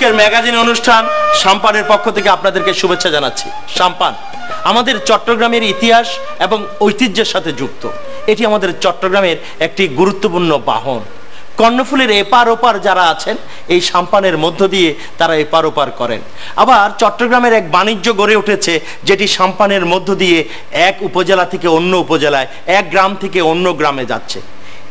আজকের ম্যাগাজিন অনুষ্ঠান সাম্পানের পক্ষ থেকে আপনাদেরকে শুভেচ্ছা জানাচ্ছি। সাম্পান আমাদের চট্টগ্রামের ইতিহাস এবং ঐতিহ্যের সাথে যুক্ত। এটি আমাদের চট্টগ্রামের একটি গুরুত্বপূর্ণ বাহন। কর্ণফুলীর এপার ওপার যারা আছেন এই সাম্পানের মধ্য দিয়ে তারা এপার ওপার করেন। আবার চট্টগ্রামের এক বাণিজ্য গড়ে উঠেছে যেটি সাম্পানের মধ্য দিয়ে এক উপজেলা থেকে অন্য উপজেলায়, এক গ্রাম থেকে অন্য গ্রামে যাচ্ছে।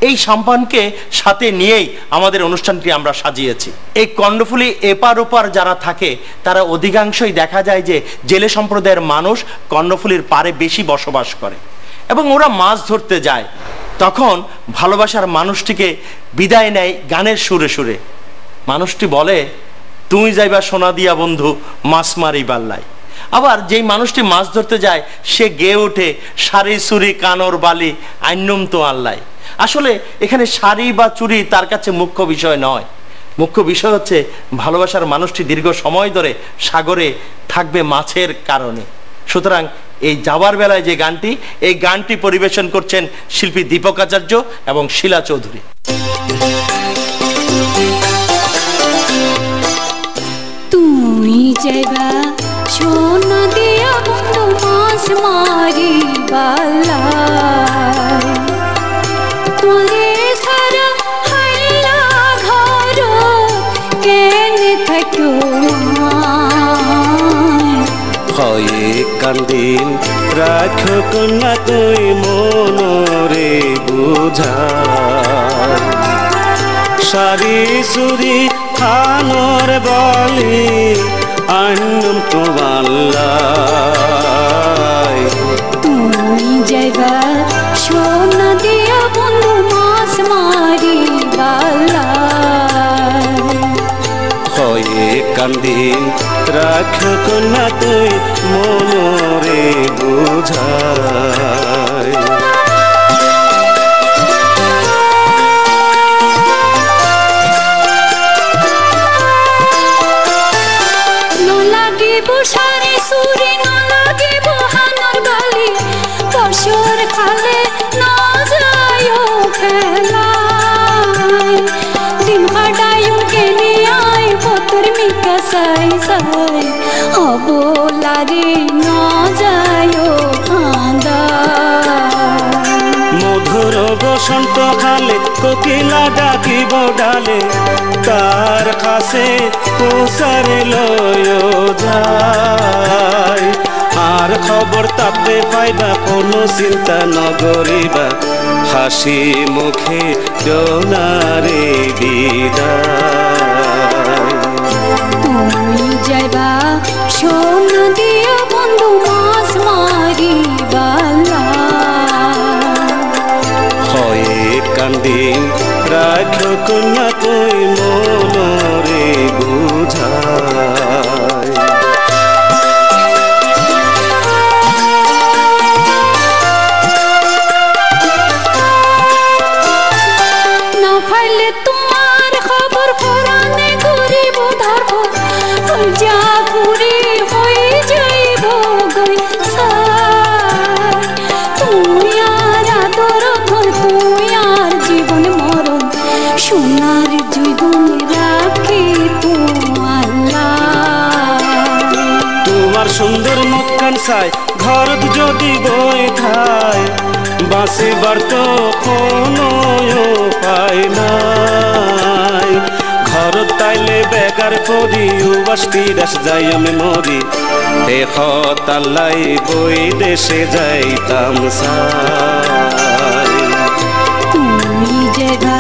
এই সাম্পানকে সাথে নিয়েই আমাদের অনুষ্ঠানটি আমরা সাজিয়েছি। এই কর্ণফুলী এপার ওপার যারা থাকে তারা অধিকাংশই দেখা যায় যে জেলে সম্প্রদায়ের মানুষ কর্ণফুলীর পাড়ে বেশি বসবাস করে এবং ওরা মাছ ধরতে যায়। তখন ভালোবাসার মানুষটিকে বিদায় নেয় গানের সুরে সুরে। মানুষটি বলে, তুই যাইবা সোনা দিয়া বন্ধু মাছ মারি বাল্লাই। আবার যেই মানুষটি মাছ ধরতে যায় সে গেয়ে ওঠে, সারি চুরি কানর বালি আইনুম তো আল্লাই। আসলে এখানে শাড়ি বা চুরি তার কাছে মুখ্য বিষয় নয়। মুখ্য বিষয় হচ্ছে ভালোবাসার মানুষটি দীর্ঘ সময় ধরে সাগরে থাকবে মাছের কারণে। সুতরাং এই যাবার বেলায় যে গানটি, এই গানটি পরিবেশন করছেন শিল্পী দীপক আচার্য এবং শিলা চৌধুরী। তুই যাইবা সোনা দিয়া বন্ধু মাছ মারি বাল্লাই, তোরে সারা হাইলা ঘর কেনে থাকো হয়ে কান্দিন রাখো কন্যা তুই মনরে বুঝাই, সারি সুরি খানোর বলি আন্নম তো বাল্লাই। তুই যাইবা সোনা দিয়া বন্ধু মাছ মারি বাল্লাই, হয়ে কান্দিন রাখো কন্যা তুই মনরে বুঝাই। সারি সুরি না লাগিব হানোর বালি, পশুর খালে না যায়ও খেলাই, দিন কাটায়ু কেনে আই পতর মিকা সাই সাই, অবলারে না যায়ও খান্দা। মধুর বসন্ত খালে কোকিলা ডাকিব ডালে, তার কাছে কোসারে লয় যায়। আর খবর তাতে পাইবা কোনো চিন্তা নগরিবা, হাসি মুখে জোনারে বিদায়। তুমি যাইবা সোনা দিয়া বন্ধু মাছ মারি বাল্লাই, হয়ে কান্দিন রাখো কন্যা তুই মনরে বুঝাই। না পাইলে তোমার খবর পুরানে ঘুরিব ধরব, যা ঘুরি হয়ে যাইব গৈসাই। তুই আর আদর ধর, তুই আর জীবন মরণ, সোনার জীবন রাখি তোমার। তোমার সুন্দর মুখখান চাই ঘর যদি বই থাই, বাঁচিবার তো কোনো উপায় নাই। ঘর তাইলে বেকার করি উবাস তিরাস যাই আমি মরি, দেখ তাল্লাই বই দেশে যাইতাম সাই। তুমি যাইবা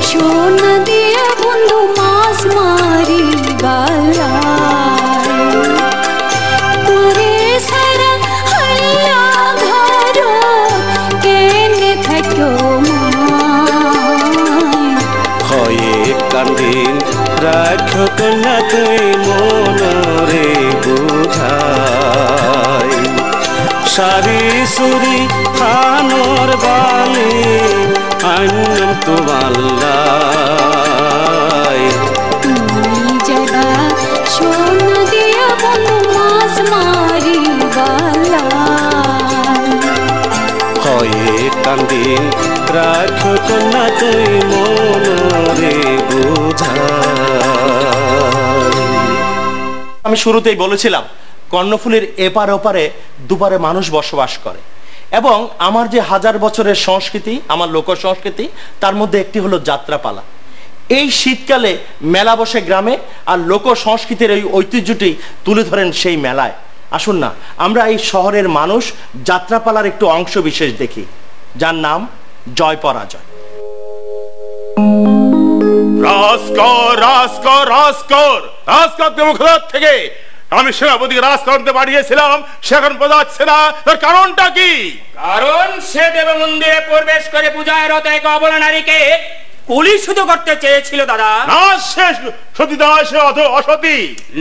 সোনা দিয়া বন্ধু মাছ মারি বাল্লাই, তোরে সারা হাইলা ঘর কেনে থাকো মাই। হয়ে কান্দিন রাখো কন্যা তুই মনরে বুঝাই, সারি সুরি খানোর বালি আন্নম তো বাল্লাই। তুমি যাইবা সোনা দিয়া বন্ধু মাছ মারি বাল্লাই, হয়ে কান্দিন রাখো কন্যা তুই মনরে বুঝাই। আমি শুরুতেই বলেছিলাম কর্ণফুলীর এপার ওপারে দুপারে মানুষ বসবাস করে এবং আমার যে হাজার বছরের সংস্কৃতি, আমার লোক সংস্কৃতি, তার মধ্যে একটি হলো যাত্রাপালা। এই শীতকালে মেলা বসে গ্রামে, আর লোক সংস্কৃতির এই ঐতিহ্যটি তুলে ধরেন সেই মেলায়। আসুন না আমরা এই শহরের মানুষ যাত্রাপালার একটু অংশ বিশেষ দেখি, যার নাম জয় পরাজয়। মুখদার থেকে আমি সেনাপতিকে রাজকরণে পাঠিয়েছিলাম, সেখান বোঝাচ্ছে না, তার কারণটা কি? কারণ সে দেব মন্দিরে প্রবেশ করে পূজায় রত এক অবলা নারীকে কুলিশুদ্ধ করতে চেয়েছিল দাদা। না, সে সতী নয়, সে অসতী।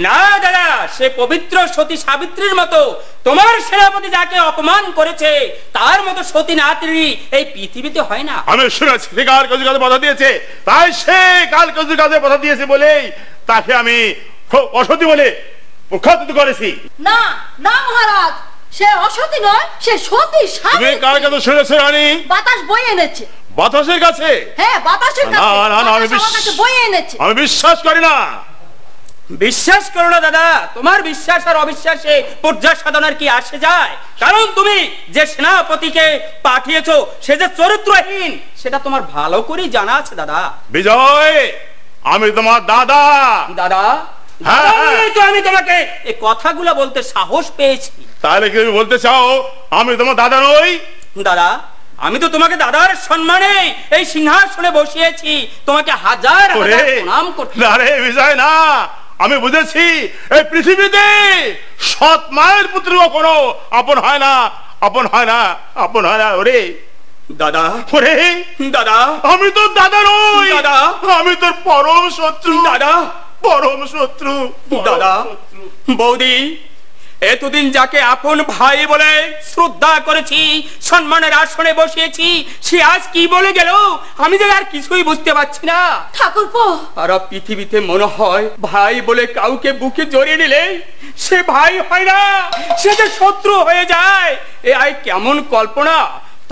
না দাদা, সে পবিত্র সতী সাবিত্রীর মতো। তোমার সেনাপতি যাকে অপমান করেছে তার মতো সতী নারী এই পৃথিবীতে হয় না। আমি শুনেছি সে কালকেজুর কাছে বাধা দিয়েছে, তাই সে কালকেজুর কাছে বাধা দিয়েছে বলেই তাকে আমি অসতী বলে প্রখ্যাত করেছি। না না মহারাজ, সে অসতী নয়, সে সতী তুমি সাবিত্রী। কার কাছে শুনেছো রানী? বাতাস বয়ে এনেছে। বাতাসের কাছে? হ্যাঁ, বাতাসের কাছে। না, না, না, আমি বাতাস আমার কাছে বয়ে এনেছে। আমি বিশ্বাস করি না। বিশ্বাস করো না দাদা, তোমার বিশ্বাস আর অবিশ্বাসে পর্যায় সাধনার কি আসে যায়? কারণ তুমি যে সেনাপতিকে পাঠিয়েছো সে যে চরিত্রহীন সেটা তোমার ভালো করেই জানা আছে দাদা। বিজয়, আমি তোমার দাদা। দাদা, হ্যাঁ, দাদা হ্যাঁ। বলেই তো আমি তোমাকে এই কথাগুলো বলতে সাহস পেয়েছি। তাহলে কি তুমি বলতে চাও আমি তোমার দাদা নই? দাদা, আমি তো তোমাকে দাদার সম্মানে এই সিংহাসনে বসিয়েছি, তোমাকে হাজার হাজার প্রণাম করতে। না রে বিজয়, না, আমি বুঝেছি এই পৃথিবীতে সৎ মায়ের পুত্র কোনো আপন হয় না, আপন হয় না, আপন হয় না। ওরে দাদা, ওরে দাদা, আমি তোর দাদা নই দাদা, আমি তোর পরম শত্রু। দাদা, পরম শত্রু। দাদা, বৌদি, এতদিন যাকে আপন ভাই বলে শ্রদ্ধা করেছি, সম্মানের আসনে বসিয়েছি, সে আজ কি বলে গেল আমি যে আর কিছুই বুঝতে পারছি না। ঠাকুরপো, সারা পৃথিবীতে মনে হয় ভাই বলে কাউকে বুকে জড়িয়ে নিলে সে ভাই হয় না, সে যে শত্রু হয়ে যায়। এ আই কেমন কল্পনা!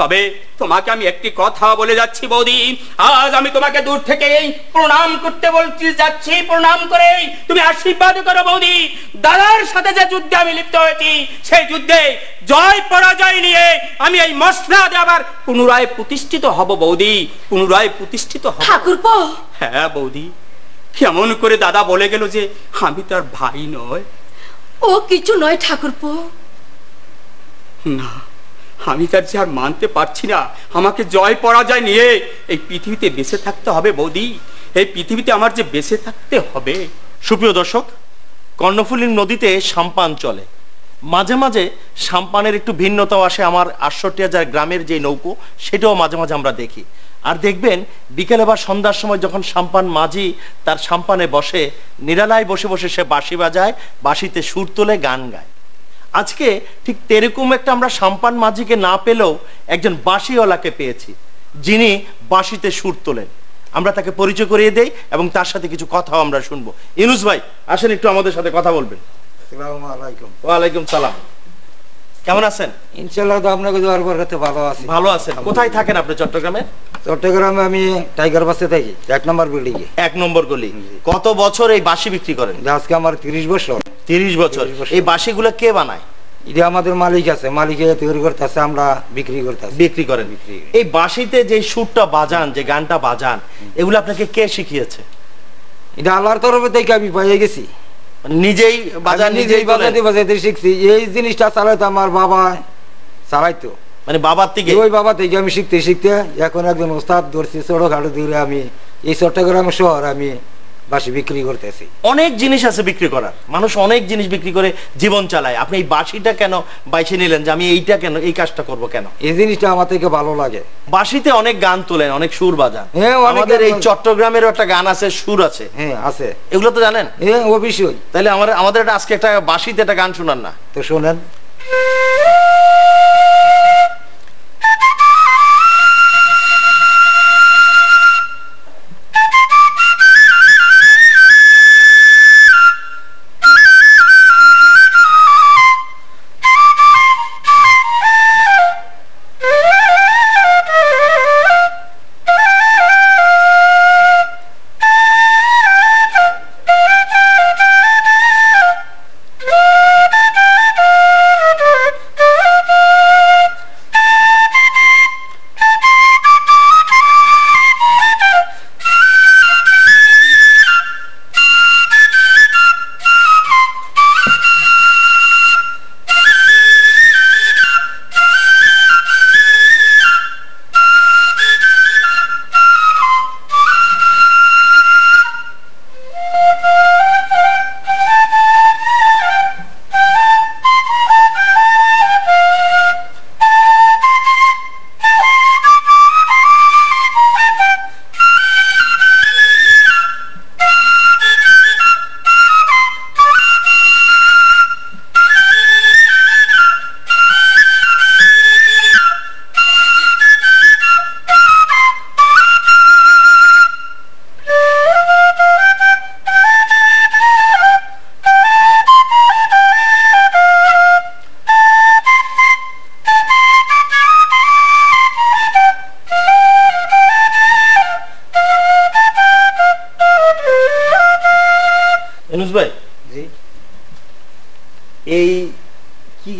তবে তোমাকে আমি একটি কথা বলে যাচ্ছি বৌদি, আজ আমি তোমাকে দূর থেকে প্রণাম করতে বলছি, যাচ্ছি প্রণাম করে তুমি আশীর্বাদ করো বৌদি। দাদার সাথে যে যুদ্ধে আমি লিপ্ত হয়েছি সেই যুদ্ধে জয় পরাজয় নিয়ে আমি এই মসনাদে আবার পুনরায় প্রতিষ্ঠিত হব বৌদি, পুনরায় প্রতিষ্ঠিত হব। ঠাকুরপো। হ্যাঁ বৌদি, কেমন করে দাদা বলে গেল যে আমি তার ভাই নয়? ও কিছু নয় ঠাকুরপো। না, আমি তার যে আর মানতে পারছি না। আমাকে জয় পরাজয় নিয়ে এই পৃথিবীতে বেঁচে থাকতে হবে বৌদি, এই পৃথিবীতে আমার যে বেঁচে থাকতে হবে। সুপ্রিয় দর্শক, কর্ণফুলীর নদীতে সাম্পান চলে, মাঝে মাঝে সাম্পানের একটু ভিন্নতাও আসে। আমার ৬৮,০০০ গ্রামের যে নৌকো সেটাও মাঝে মাঝে আমরা দেখি। আর দেখবেন বিকেলে বা সন্ধ্যার সময় যখন সাম্পান মাঝি তার সাম্পানে বসে, নিরালায় বসে বসে সে বাঁশি বাজায়, বাঁশিতে সুর তোলে, গান গায়। আজকে ঠিক তেরকম একটা আমরা সাম্পান মাঝিকে না পেলেও একজন বাঁশিওয়ালাকে পেয়েছি, যিনি বাঁশিতে সুর তোলেন। আমরা তাকে পরিচয় করিয়ে দেই এবং তার সাথে কিছু কথাও আমরা শুনবো। ইউনুস ভাই, আসেন একটু আমাদের সাথে কথা বলবেন। আসসালামু আলাইকুম। ওয়ালাইকুম সালাম। কেমন আছেন? ইনশাআল্লাহ তো আপনাকে দোয়ার বরকতে ভালো আছি। ভালো আছেন। কোথায় থাকেন আপনি চট্টগ্রামে? চট্টগ্রামে আমি টাইগার বাসে থাকি, ১ নম্বর বিল্ডিং এ। ১ নম্বর গলি। কত বছর এই বাঁশি বিক্রি করেন? আজকে আমার ৩০ বছর। ৩০ বছর। এই বাঁশিগুলো কে বানায়? এটা আমাদের মালিক আছে, মালিকে তৈরি করতেছে, আমরা বিক্রি করতেছি। বিক্রি করেন। এই বাঁশিতে যে সুরটা বাজান, যে গানটা বাজান, এগুলো আপনাকে কে শিখিয়েছে? এটা আল্লাহর তরফে থেকে আমি পেয়ে গেছি। নিজেই বাজান, নিজেই বাজাতে বাজাতে শিখছি। এই জিনিসটা চালাইতো আমার বাবা, চালাইতো মানে বাবার থেকে? ওই বাবা থেকে আমি শিখতে শিখতে এখন একজন ওস্তাদ ধরছি, ছোটখাটো দূরে আমি এই চট্টগ্রাম শহর আমি বাঁশি বিক্রি করতেছি। অনেক জিনিস আছে বিক্রি করার, মানুষ অনেক জিনিস বিক্রি করে জীবন চালায়। আপনি এই বাঁশিটা কেন বাইছে নিলেন যে আমি এইটা কেন, এই কাজটা করব কেন? এই জিনিসটা আমার থেকে ভালো লাগে। বাঁশিতে অনেক গান তোলেন, অনেক সুর বাজান। হ্যাঁ, আমাদের এই চট্টগ্রামেরও একটা গান আছে, সুর আছে। হ্যাঁ আছে। এগুলো তো জানেন? হ্যাঁ অবশ্যই। তাহলে আমাদের আজকে একটা বাঁশিতে একটা গান শোনান না? তো শোনেন।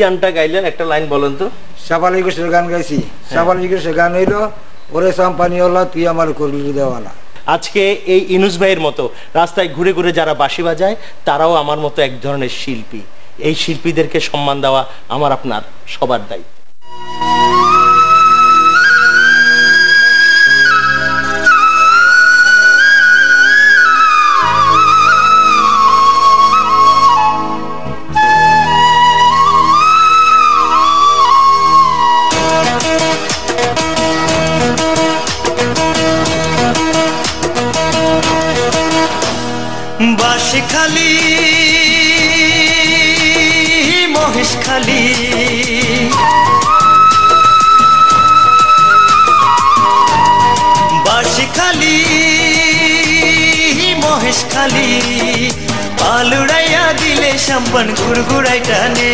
গানটা গাইলেন একটা লাইন বলেন তো। সাবালি ঘোষের গান গাইছি। সাবালি ঘোষের গান হইলো ওরে চাম্পানিওয়ালা তুই আমার করলি দেওয়ালা। আজকে এই ইনুস ভাইয়ের মতো রাস্তায় ঘুরে ঘুরে যারা বাঁশি বাজায় তারাও আমার মতো এক ধরনের শিল্পী। এই শিল্পীদেরকে সম্মান দেওয়া আমার আপনার সবার দায়িত্ব। বাঁশখালী মহেশখালী বাঁশখালী মহেশখালী পালুড়াইয়া দিলে সাম্পান ঘুরঘুরাই টানে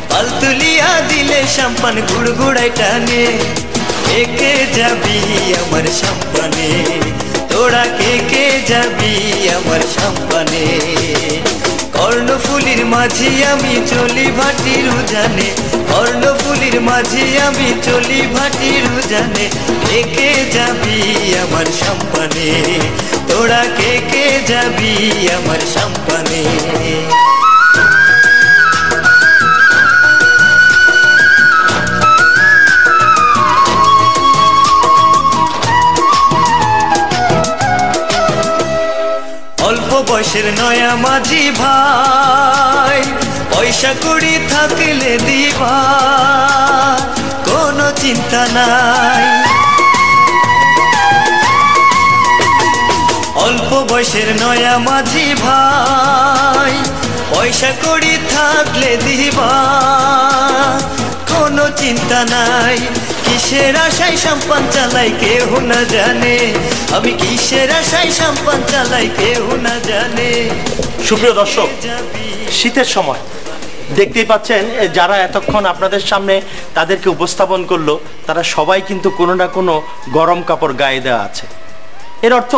পাল তুলিয়া দিলে সাম্পান ঘুরঘুরাই টানে একে যাবি আমার সাম্পানে তোরা কে কে যাবি আমার সাম্পানে কর্ণফুলির মাঝি আমি চলি ভাটির উজানে কর্ণফুলির মাঝি আমি চলি ভাটির উজানে কে কে যাবি আমার সাম্পানে তোরা কে কে যাবি আমার সাম্পানে বয়সের নয়া মাঝি ভাই পয়সা কুড়ি থাকলে দিবা কোনো চিন্তা নাই অল্প বয়সের নয়া মাঝি ভাই পয়সা কুড়ি থাকলে দিবা কোনো চিন্তা নাই কিসের আশায় সাম্পান চালাই কেউ না জানে আমি কিসের আশায় সাম্পান চালাই কেউ না জানে। সুপ্রিয় দর্শক, শীতের সময় দেখতেই পাচ্ছেন যারা এতক্ষণ আপনাদের সামনে তাদেরকে উপস্থাপন করলো তারা সবাই কিন্তু কোনো না কোনো গরম কাপড় গায়ে দেওয়া আছে। এর অর্থ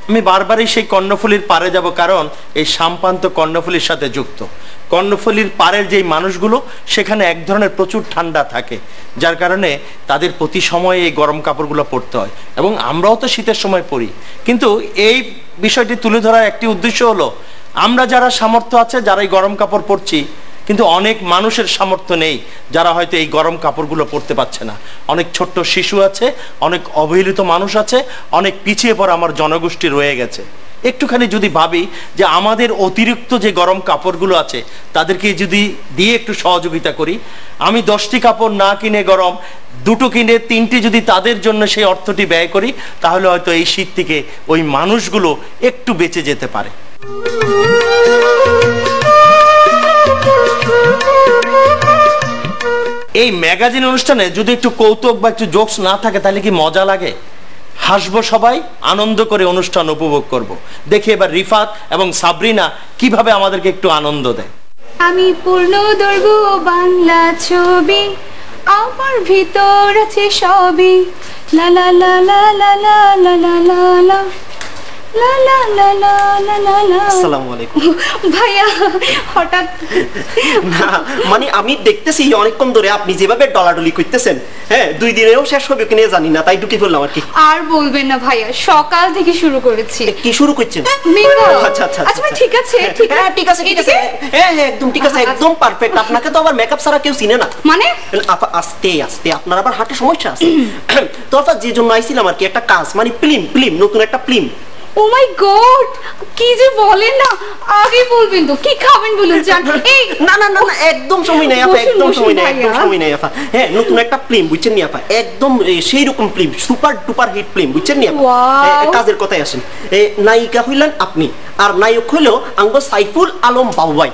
আমি বারবারই সেই কর্ণফুলীর পাড়ে যাব, কারণ এই সাম্পান তো কর্ণফুলীর সাথে যুক্ত। কর্ণফুলীর পাড়ের যেই মানুষগুলো সেখানে এক ধরনের প্রচুর ঠান্ডা থাকে, যার কারণে তাদের প্রতি সময়ে এই গরম কাপড়গুলো পরতে হয় এবং আমরাও তো শীতের সময় পরি। কিন্তু এই বিষয়টি তুলে ধরার একটি উদ্দেশ্য হলো আমরা যারা সামর্থ্য আছে যারা এই গরম কাপড় পরছি, কিন্তু অনেক মানুষের সামর্থ্য নেই যারা হয়তো এই গরম কাপড়গুলো পরতে পারছে না। অনেক ছোট্ট শিশু আছে, অনেক অবহেলিত মানুষ আছে, অনেক পিছিয়ে পড়া আমার জনগোষ্ঠী রয়ে গেছে। একটুখানি যদি ভাবি যে আমাদের অতিরিক্ত যে গরম কাপড়গুলো আছে তাদেরকে যদি দিয়ে একটু সহযোগিতা করি, আমি 10টি কাপড় না কিনে গরম 2টো কিনে 3টি যদি তাদের জন্য সেই অর্থটি ব্যয় করি, তাহলে হয়তো এই শীত থেকে ওই মানুষগুলো একটু বেঁচে যেতে পারে। এই ম্যাগাজিন অনুষ্ঠানে যদি একটু কৌতুক বা একটু জোকস না থাকে তাহলে কি মজা লাগে? হাসবো সবাই, আনন্দ করে অনুষ্ঠান উপভোগ করব। দেখি এবার রিফাত এবং সাবরিনা কিভাবে আমাদেরকে একটু আনন্দ দেয়। আমি পূর্ণ দৈর্ঘ্য বাংলা ছবি, আমার ভিতর আছে সবই, লা লা লা লা লা লা লা লা লা লা লা লা লা লা লা লা লা। আসসালামু আলাইকুম ভাইয়া, হঠাৎ না মানে আমি দেখতেছি অনেকক্ষণ ধরে আপনি যেভাবে ডলাডলি করতেছেন, হ্যাঁ 2 দিনেও শেষ হবে কিনা জানি না, তাই ঢুকে পড়লাম আর কি। আর বলবেন না ভাইয়া, সকাল থেকে শুরু করেছি। কি শুরু করছেন? আচ্ছা আচ্ছা আচ্ছা, ঠিক আছে ঠিক আছে, হ্যাঁ ঠিক আছে ঠিক আছে, হ্যাঁ হ্যাঁ একদম ঠিক আছে, একদম পারফেক্ট। আপনাকে তো আবার মেকআপ ছাড়া কেউ চিনে না। মানে আপা আস্তে আস্তে, আপনার আবার হার্টে সমস্যা আছে। তো আপা যে জন্য আইছিলাম আর কি, একটা কাজ মানে ফিল্ম, নতুন একটা ফিল্ম। ও মাই গড, কি যে বলেন না, আগে বলবেন তো কি খাবেন বলুন। জান এই না না না একদম সময় নাই আপা, একদম সময় নাই, একদম সময় নাই আপা। হ্যাঁ নতুন একটা ফিল্ম বুঝছেন নি আপা, একদম সেই রকম film, super duper hit film বুঝছেন নি আপা। কাজের কথায় আসেন, নায়িকা হইলেন আপনি আর নায়ক হইলো আঙ্গ সাইফুল আলম বাবু ভাই।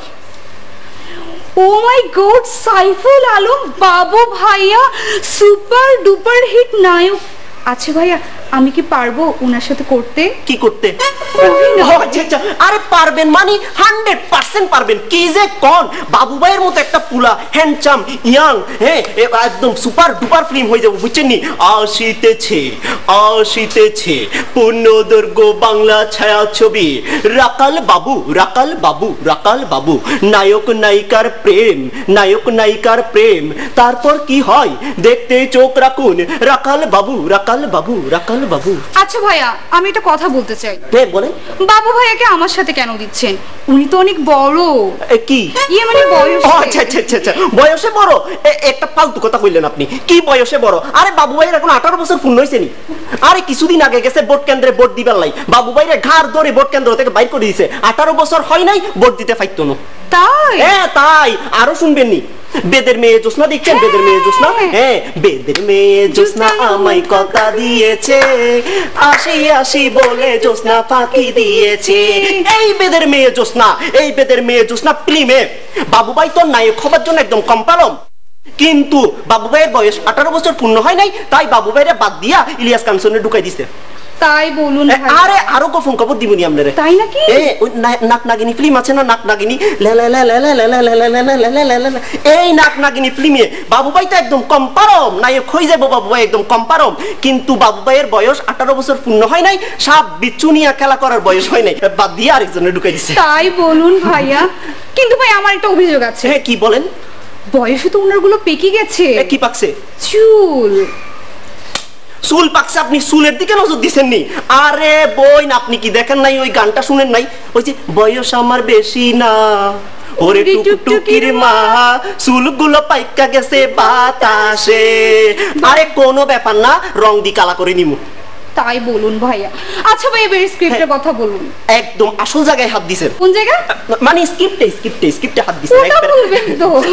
ও মাই গড, সাইফুল আলম বাবু ভাইয়া সুপার ডুপার হিট নায়ক। আচ্ছা ভাইয়া, আমি কি পারবো ওনার সাথে করতে? কি করতে? অভিনয়। আচ্ছা আচ্ছা, আরে পারবেন মানে 100% পারবেন। কি যে কোন বাবু ভাইয়ের মতো একটা পুলা হ্যান্ডসাম ইয়াং, হ্যাঁ একদম সুপার ডুপার ফিল্ম হয়ে যাবো, বুঝছেন নি? আসিতেছে আসিতেছে পূর্ণদৈর্ঘ্য বাংলা ছায়াছবি, রাকাল বাবু রাকাল বাবু রাকাল বাবু, নায়ক নায়িকার প্রেম, নায়ক নায়িকার প্রেম, তারপর কি হয় দেখতে চোখ রাখুন, রাকাল বাবু রাকাল বাবু রাকাল বাবু। আচ্ছা ভাইয়া, আমি একটা কথা বলতে চাই। হ্যাঁ বলেন। বাবু ভাইয়াকে আমার সাথে কেন দিচ্ছেন? উনি তো অনেক বড়। কি ইয়ে মানে বয়স। আচ্ছা আচ্ছা আচ্ছা আচ্ছা, বয়সে বড়? একটা ফালতু কথা কইলেন আপনি। কি বয়সে বড়? আরে বাবু ভাইয়ের এখন 18 বছর পূর্ণ হয়েছে নি। আরে কিছুদিন আগে গেছে ভোট কেন্দ্রে ভোট দিবার লাই, বাবু ভাইয়ের ঘাড় ধরে ভোট কেন্দ্র থেকে বাইর করে দিয়েছে। 18 বছর হয় নাই, ভোট দিতে পাইতো না। তাই? হ্যাঁ তাই। আরো শুনবেন নি, বেদের মেয়ে জোসনা দেখছেন? বেদের মেয়ে জোসনা, হ্যাঁ বেদের মেয়ে জোসনা আমায় কথা দিয়েছে, আসি আসি বলে জোসনা ফাঁকি দিয়েছে। এই বেদের মেয়ে জোসনা, এই বেদের মেয়ে জোসনা ফিল্মে বাবু ভাই তো নায়ক হবার জন্য একদম কম্পালম, কিন্তু বাবু ভাইয়ের বয়স 18 বছর পূর্ণ হয় নাই, তাই বাবু ভাইয়ের বাদ দিয়া ইলিয়াস কাঞ্চনে ঢুকাই দিছে। তাই বলুন ভাই। আরে আরো গোপন খবর দিবনি আপনারে। তাই নাকি? নাক নাগিনী ফিল্ম আছে না, নাক নাগিনী, এই নাক নাগিনী ফিল্মে বাবু ভাই তো একদম কম্পারম নায়ক হয়ে যাবো, বাবু ভাই একদম কম্পারম, কিন্তু বাবু ভাইয়ের বয়স 18 বছর পূর্ণ হয় নাই, সাপ বিচ্ছু নিয়ে খেলা করার বয়স হয় নাই, বাদ দিয়ে আরেকজনে ঢুকাই দিছে। তাই বলুন ভাইয়া। কিন্তু ভাই আমার একটা অভিযোগ আছে। হ্যাঁ কি বলেন? বয়সে তো ওনার গুলো পেকে গেছে। কি পাকছে? চুল। চুল পাকছে? আপনি চুলের দিকে নজর দিচ্ছেন নি? আরে বই না, আপনি কি দেখেন নাই? ওই গানটা শুনেন নাই? ওই যে বয়স আমার বেশি না, ওরে টুকটুকির মা, চুলগুলো পাইকা গেছে বাতাসে। আরে কোনো ব্যাপার না, রং দি কালা করে নিমু। তাই বলুন ভাইয়া। আচ্ছা ভাই, এবার স্ক্রিপ্টের কথা বলুন। একদম আসল জায়গায় হাত দিছেন। কোন জায়গা? মানে স্ক্রিপ্টে হাত দিছেন,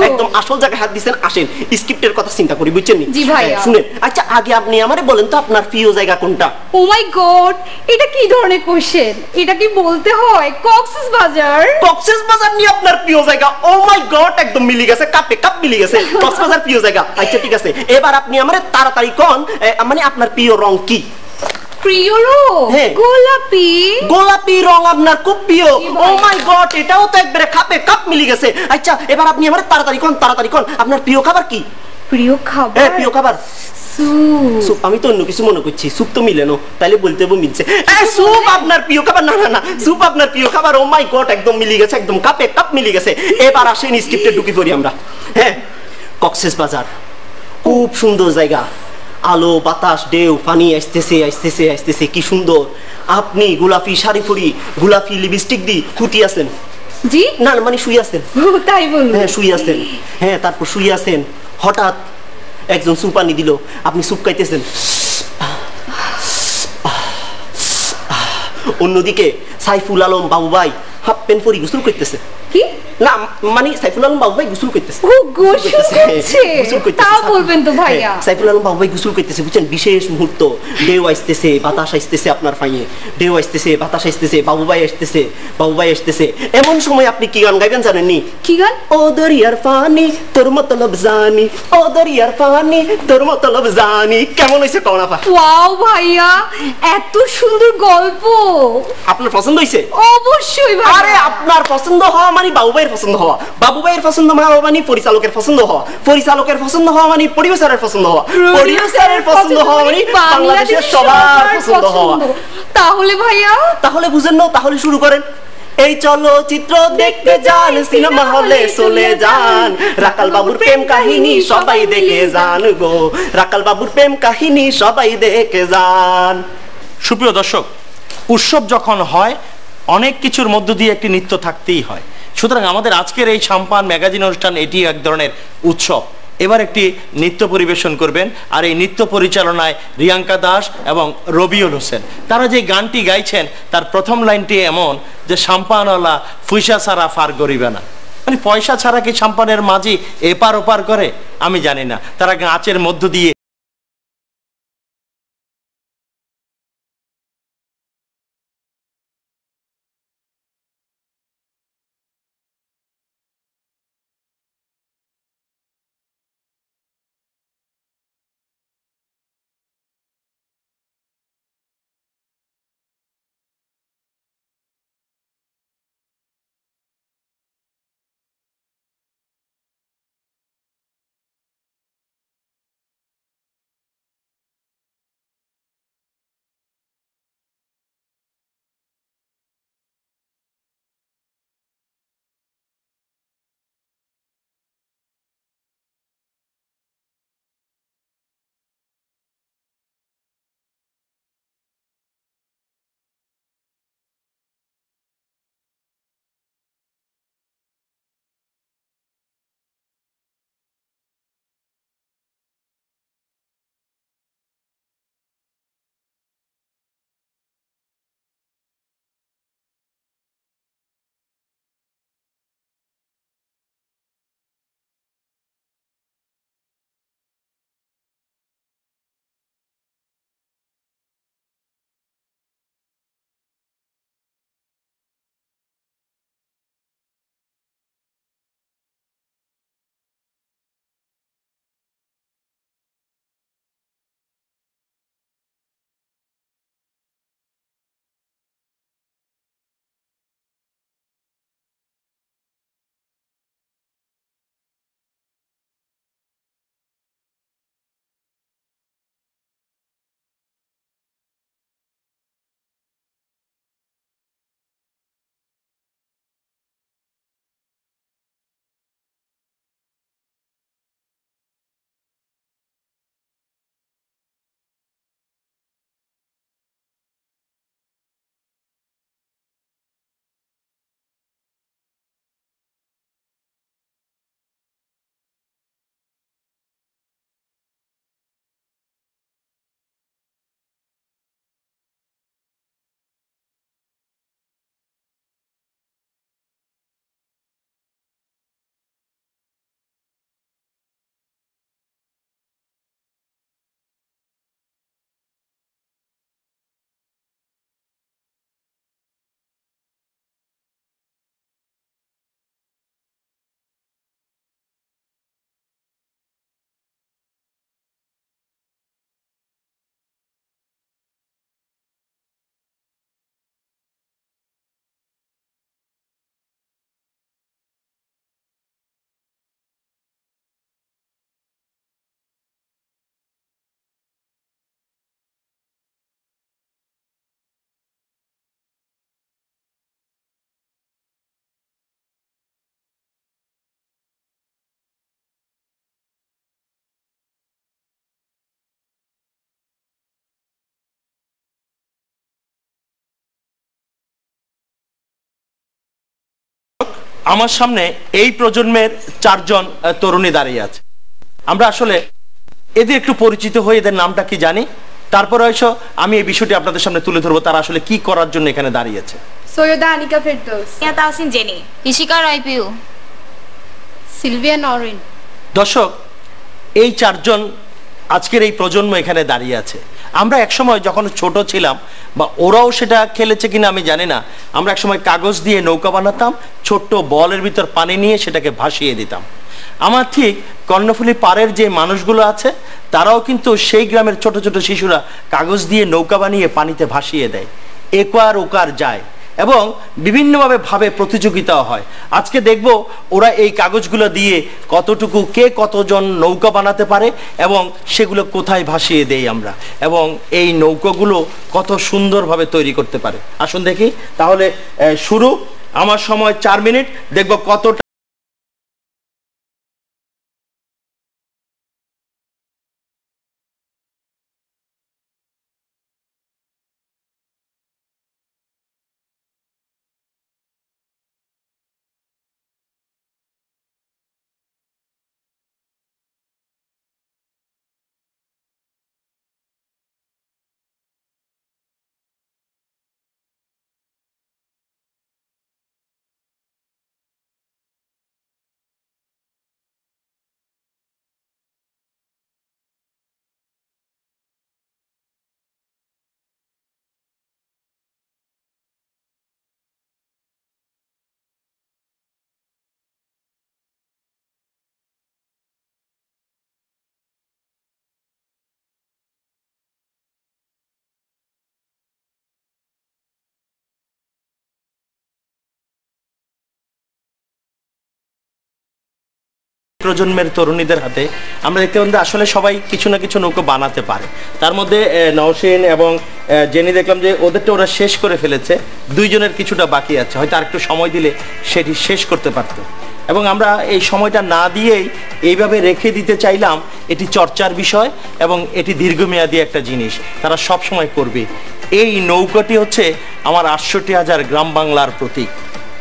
একদম আসল জায়গায় হাত দিছেন। আসেন স্ক্রিপ্টের কথা চিন্তা করি, বুঝছেন নি? জি ভাইয়া। শুনেন, আচ্ছা আগে আপনি আমারে বলেন তো আপনার প্রিয় জায়গা কোনটা? ও মাই গড, এটা কি ধরনের কোশ্চেন? এটা কি বলতে হয়? কক্সবাজার। কক্সবাজার নিয়ে আপনার প্রিয় জায়গা? ও মাই গড, একদম মিলি গেছে, কাপে কাপ মিলি গেছে। কক্সবাজার প্রিয় জায়গা। আচ্ছা ঠিক আছে, এবার আপনি আমারে তাড়াতাড়ি কোন, মানে আপনার প্রিয় রং কি? প্রিয় রং গোলাপি। গোলাপি রং আপনার খুব প্রিয়? ও মাই গড, এটাও তো একবারে কাপে কাপ মিলি গেছে। আচ্ছা এবার আপনি আমারে তাড়াতাড়ি কোন আপনার প্রিয় খাবার কি? প্রিয় খাবার? হ্যাঁ প্রিয় খাবার স্যুপ। আমি তো অন্য কিছু মনে করছি, স্যুপ তো মিলে না, তাইলে বলতে মিলছে। স্যুপ আপনার প্রিয় খাবার? না না না, স্যুপ আপনার প্রিয় খাবার। ও মাই গড, একদম মিলি গেছে, একদম কাপে কাপ মিলি গেছে। এবার আসেন স্ক্রিপ্টে ঢুকি পড়ি আমরা। হ্যাঁ কক্সবাজার খুব সুন্দর জায়গা, আলো বাতাস ঢেউ পানি আসতেছে আসতেছে আসতেছে, কি সুন্দর। আপনি গোলাপি শাড়ি পরি, গোলাপি লিপস্টিক দি খুঁটি আছেন। জি না মানে শুই আছেন। তাই বলুন? হ্যাঁ শুই আছেন। হ্যাঁ তারপর শুই আছেন, হঠাৎ একজন সুপ পানি দিল, আপনি সুপ খাইতেছেন। অন্যদিকে সাইফুল আলম বাবু ভাই হাফ প্যান্ট পরি গোসল করতেছে। কি না মানে সাইফুল আলম বাবু ভাই গোসল করতেছে। ও গোসল করছে? তা বলবেন তো ভাইয়া। সাইফুল আলম বাবু ভাই গোসল করতেছে, বুঝছেন? বিশেষ মুহূর্ত, ঢেউ আসতেছে বাতাস আসতেছে আপনার ফাইয়ে, ঢেউ আসতেছে বাতাস আসতেছে, বাবু ভাই আসতেছে, বাবু ভাই আসতেছে। এমন সময় আপনি কি গান গাইবেন জানেননি? কি গান? ও দরিয়ার পানি তোর মতলব জানি, ও দরিয়ার পানি তোর মতলব জানি। কেমন হয়েছে কোন আপা? ওয়াও ভাইয়া, এত সুন্দর গল্প। আপনার পছন্দ হয়েছে? অবশ্যই ভাই। আরে আপনার পছন্দ হওয়া মানে বাবু ভাইয়ের পছন্দ হওয়া, বাবু ভাইয়ের পছন্দ হওয়া মানে পরিচালকের পছন্দ হওয়া, পরিচালকের পছন্দ হওয়া মানে পরিবেশনের পছন্দ হওয়া, পরিবেশনের পছন্দ হওয়া মানে বাংলাদেশের সবার পছন্দ হওয়া। তাহলে ভাইয়া? তাহলে বুঝেন না? তাহলে শুরু করেন। এই চলচ্চিত্র দেখতে যান, সিনেমা হলে চলে যান, রাকাল বাবুর প্রেম কাহিনী সবাই দেখে যান গো, রাকাল বাবুর প্রেম কাহিনী সবাই দেখে যান। সুপ্রিয় দর্শক, উৎসব যখন হয় অনেক কিছুর মধ্য দিয়ে একটি নৃত্য থাকতেই হয়। সুতরাং আমাদের আজকের এই সাম্পান ম্যাগাজিন অনুষ্ঠান এটি এক ধরনের উৎসব। এবার একটি নৃত্য পরিবেশন করবেন, আর এই নৃত্য পরিচালনায় রিয়াঙ্কা দাস এবং রবিউল হোসেন। তারা যে গানটি গাইছেন তার প্রথম লাইনটি এমন যে, সাম্পানওয়ালা পয়সা ছাড়া ফার করিবে না। মানে পয়সা ছাড়া কি সাম্পানের মাঝি এপার ওপার করে? আমি জানি না। তারা গাছের মধ্য দিয়ে আমার সামনে এই প্রজন্মের 4 জন তরুণী দাঁড়িয়ে আছে। আমরা আসলে এদের একটু পরিচিত হয়ে এদের নামটা কি জানি, তারপর হয়তো আমি এই বিষয়টি আপনাদের সামনে তুলে ধরবো তারা আসলে কি করার জন্য এখানে দাঁড়িয়েছে। সৈয়দা আনিকা ফেরদৌস, তাওসিন জেনি, ইশিকা রাইপিউ, সিলভিয়া নরিন। দর্শক, এই 4 জন আজকের এই প্রজন্ম এখানে দাঁড়িয়ে আছে। আমরা একসময় যখন ছোট ছিলাম, বা ওরাও সেটা খেলেছে কিনা আমি জানি না, আমরা একসময় কাগজ দিয়ে নৌকা বানাতাম, ছোট্ট বলের ভিতর পানি নিয়ে সেটাকে ভাসিয়ে দিতাম। আমার ঠিক কর্ণফুলী পাড়ের যে মানুষগুলো আছে তারাও কিন্তু সেই গ্রামের ছোট ছোট শিশুরা কাগজ দিয়ে নৌকা বানিয়ে পানিতে ভাসিয়ে দেয়, একবার ওকার যায় এবং বিভিন্নভাবে প্রতিযোগিতাও হয়। আজকে দেখব ওরা এই কাগজগুলো দিয়ে কতটুকু কে কতজন নৌকা বানাতে পারে এবং সেগুলো কোথায় ভাসিয়ে দেই আমরা, এবং এই নৌকাগুলো কত সুন্দরভাবে তৈরি করতে পারে। আসুন দেখি তাহলে শুরু। আমার সময় 4 মিনিট, দেখব কতটা প্রজন্মের তরুণীদের হাতে আমরা দেখতে পাই আসলে সবাই কিছু না কিছু নৌকা বানাতে পারে। তার মধ্যে নওশিন এবং জেনি দেখলাম যে ওদেরটা ওরা শেষ করে ফেলেছে, 2 জনের কিছুটা বাকি আছে, হয়তো আরেকটু সময় দিলে সেটি শেষ করতে পারত। এবং আমরা এই সময়টা না দিয়েই এইভাবে রেখে দিতে চাইলাম। এটি চর্চার বিষয় এবং এটি দীর্ঘমেয়াদী একটা জিনিস, তারা সব সময় করবে। এই নৌকাটি হচ্ছে আমার 68,000 গ্রাম বাংলার প্রতীক।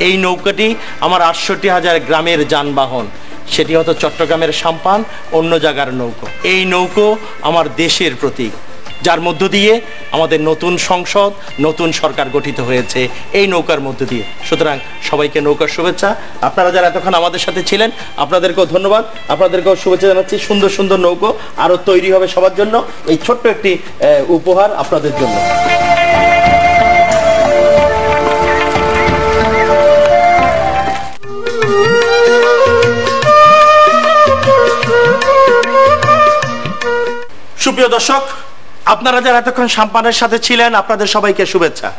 এই নৌকাটি আমার 68,000 গ্রামের যানবাহন। সেটি হয়তো চট্টগ্রামের সাম্পান, অন্য জায়গার নৌকো। এই নৌকো আমার দেশের প্রতীক, যার মধ্য দিয়ে আমাদের নতুন সংসদ, নতুন সরকার গঠিত হয়েছে এই নৌকার মধ্য দিয়ে। সুতরাং সবাইকে নৌকার শুভেচ্ছা। আপনারা যারা এতক্ষণ আমাদের সাথে ছিলেন আপনাদেরকেও ধন্যবাদ, আপনাদেরকেও শুভেচ্ছা জানাচ্ছি। সুন্দর সুন্দর নৌকো আরও তৈরি হবে সবার জন্য। এই ছোট্ট একটি উপহার আপনাদের জন্য। সুপ্রিয় দর্শক, আপনারা যারা এতক্ষণ সাম্পানের সাথে ছিলেন আপনাদের সবাইকে শুভেচ্ছা।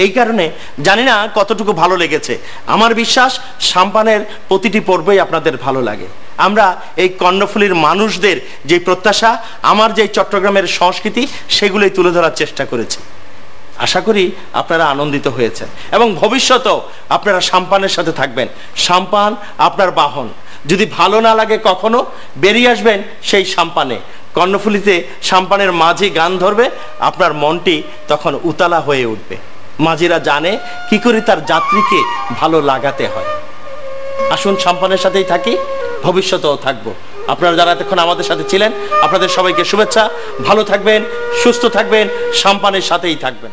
এই কারণে জানি না কতটুকু ভালো লেগেছে, আমার বিশ্বাস সাম্পানের প্রতিটি পর্বই আপনাদের ভালো লাগে। আমরা এই কর্ণফুলীর মানুষদের যে প্রত্যাশা, আমার যে চট্টগ্রামের সংস্কৃতি, সেগুলোই তুলে ধরার চেষ্টা করেছি। আশা করি আপনারা আনন্দিত হয়েছেন এবং ভবিষ্যতেও আপনারা সাম্পানের সাথে থাকবেন। সাম্পান আপনার বাহন। যদি ভালো না লাগে কখনো, বেরিয়ে আসবেন সেই সাম্পানে। কর্ণফুলীতে সাম্পানের মাঝি গান ধরবে, আপনার মনটি তখন উতালা হয়ে উঠবে। মাঝিরা জানে কি করে তার যাত্রীকে ভালো লাগাতে হয়। আসুন সাম্পানের সাথেই থাকি, ভবিষ্যতেও থাকবো। আপনারা যারা এতক্ষণ আমাদের সাথে ছিলেন আপনাদের সবাইকে শুভেচ্ছা। ভালো থাকবেন, সুস্থ থাকবেন, সাম্পানের সাথেই থাকবেন।